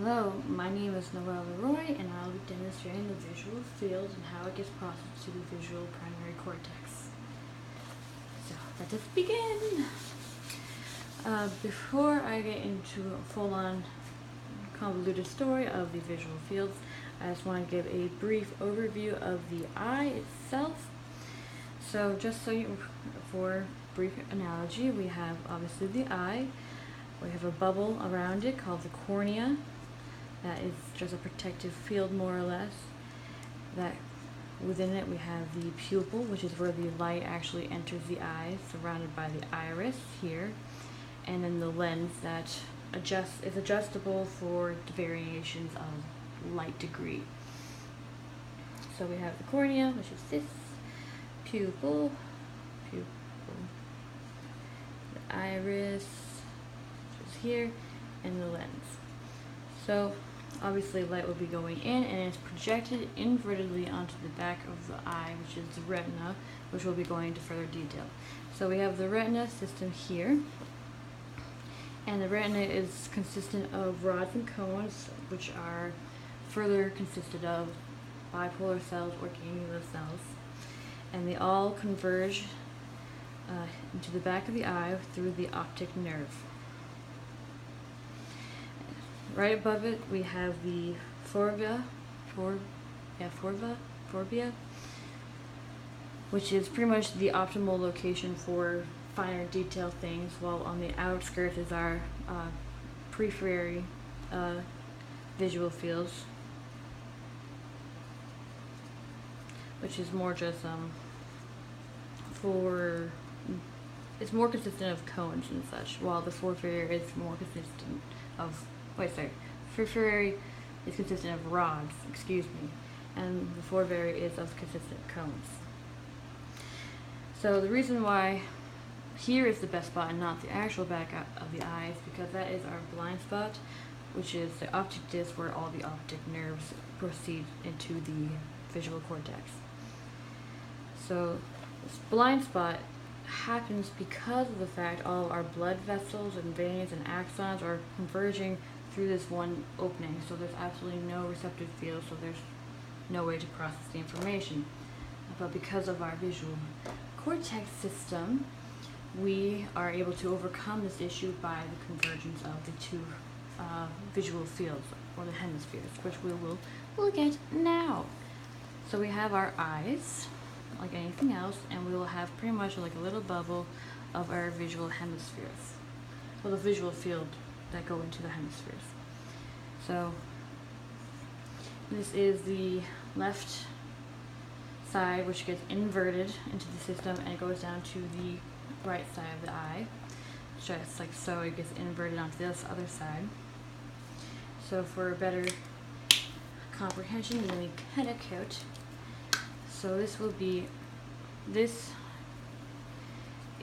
Hello, my name is Noelle LeRoy, and I'll be demonstrating the visual field and how it gets processed to the visual primary cortex. So, let us begin! Before I get into a full-on convoluted story of the visual fields, I just want to give a brief overview of the eye itself. So, for brief analogy, we have obviously the eye. We have a bubble around it called the cornea. That is just a protective field, more or less. That within it we have the pupil, which is where the light actually enters the eye, surrounded by the iris here, and then the lens that is adjustable for the variations of light degree. So we have the cornea, which is this, pupil, the iris, which is here, and the lens. So obviously light will be going in and it's projected invertedly onto the back of the eye, which is the retina, which will be going into further detail. So we have the retina system here, and the retina is consistent of rods and cones, which are further consisted of bipolar cells or ganglion cells, and they all converge into the back of the eye through the optic nerve. Right above it, we have the fovea, which is pretty much the optimal location for finer detail things, while on the outskirts is our periphery visual fields, which is more just it's more consistent of cones and such, while the forefinger is more consistent of periphery is consistent of rods, and the forefinger is of consistent cones. So the reason why here is the best spot and not the actual back of the eye is because that is our blind spot, which is the optic disc where all the optic nerves proceed into the visual cortex. So this blind spot happens because of the fact all of our blood vessels and veins and axons are converging through this one opening, so there's absolutely no receptive field, so there's no way to process the information. But because of our visual cortex system, we are able to overcome this issue by the convergence of the two visual fields, or the hemispheres, which we will look at now. So we have our eyes, like anything else, and we will have pretty much like a little bubble of our visual hemispheres, well, the visual field that go into the hemispheres. So this is the left side, which gets inverted into the system, and it goes down to the right side of the eye, just like so. It gets inverted onto this other side. So for a better comprehension, let me cut it out. So this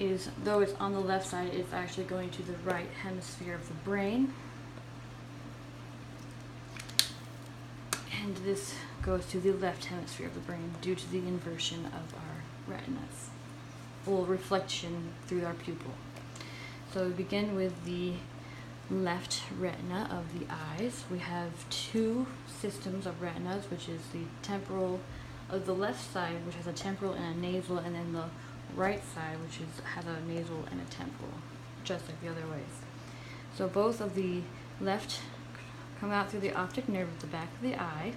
is, though it's on the left side, it's actually going to the right hemisphere of the brain. And this goes to the left hemisphere of the brain due to the inversion of our retinas, or reflection through our pupil. So we begin with the left retina of the eyes. We have two systems of retinas, which is the temporal of the left side, which has a temporal and a nasal, and then the right side, which has a nasal and a temporal, just like the other ways. So both of the left come out through the optic nerve at the back of the eye,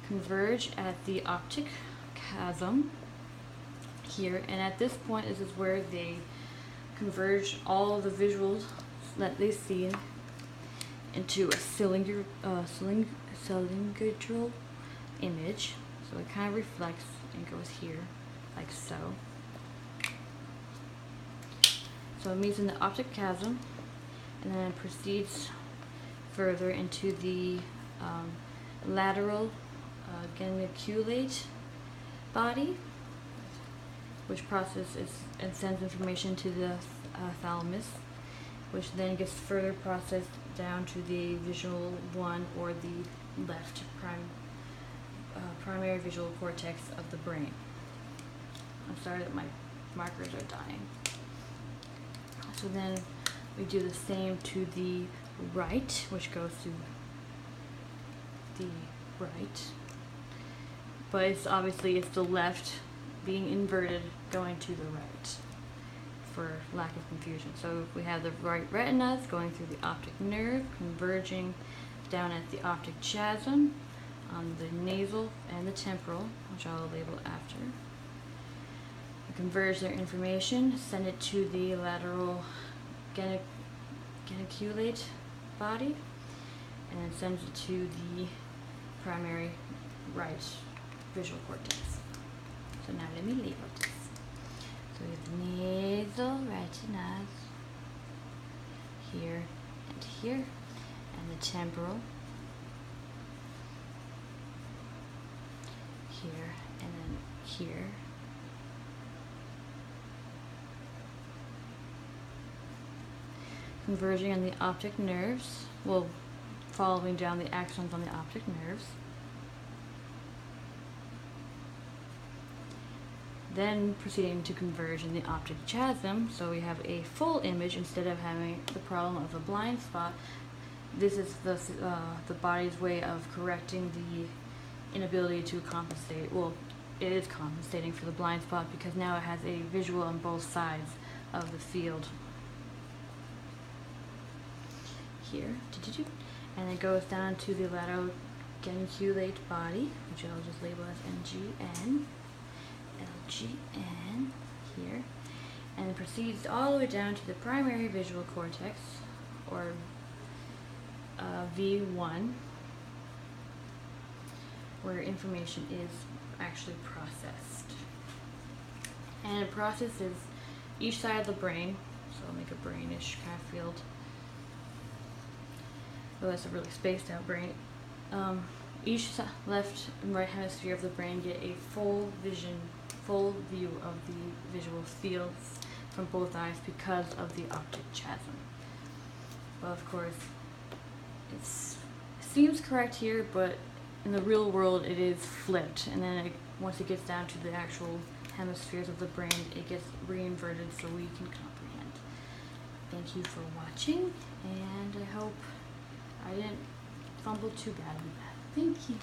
converge at the optic chiasm here, and at this point, this is where they converge all the visuals that they see into a cylindrical image. So it kind of reflects and goes here, like so. So it meets in the optic chiasm, and then it proceeds further into the lateral geniculate body, which processes and sends information to the thalamus, which then gets further processed down to the visual one, or the left primary visual cortex of the brain. I'm sorry that my markers are dying. So then we do the same to the right, which goes to the right, but it's obviously it's the left being inverted going to the right for lack of confusion. So if we have the right retinas going through the optic nerve, converging down at the optic chiasm on the nasal and the temporal, which I'll label after. Converge their information, send it to the lateral geniculate body, and then sends it to the primary right visual cortex. So now let me label this. So we have the nasal retinas here and here, and the temporal here and then here. Converging on the optic nerves, well, following down the axons on the optic nerves. Then proceeding to converge in the optic chiasm, so we have a full image instead of having the problem of a blind spot. This is the body's way of correcting the inability to compensate. Well, it is compensating for the blind spot because now it has a visual on both sides of the field. Here, and it goes down to the lateral geniculate body, which I'll just label as NGN, LGN here, and it proceeds all the way down to the primary visual cortex, or V1, where information is actually processed. And it processes each side of the brain, so I'll make a brainish kind of field. Well, that's a really spaced out brain. Each left and right hemisphere of the brain get a full view of the visual fields from both eyes because of the optic chiasm. Well, of course, it seems correct here, but in the real world it is flipped, and then once it gets down to the actual hemispheres of the brain, it gets re-inverted so we can comprehend. Thank you for watching, and I hope I didn't fumble too bad with that. Thank you.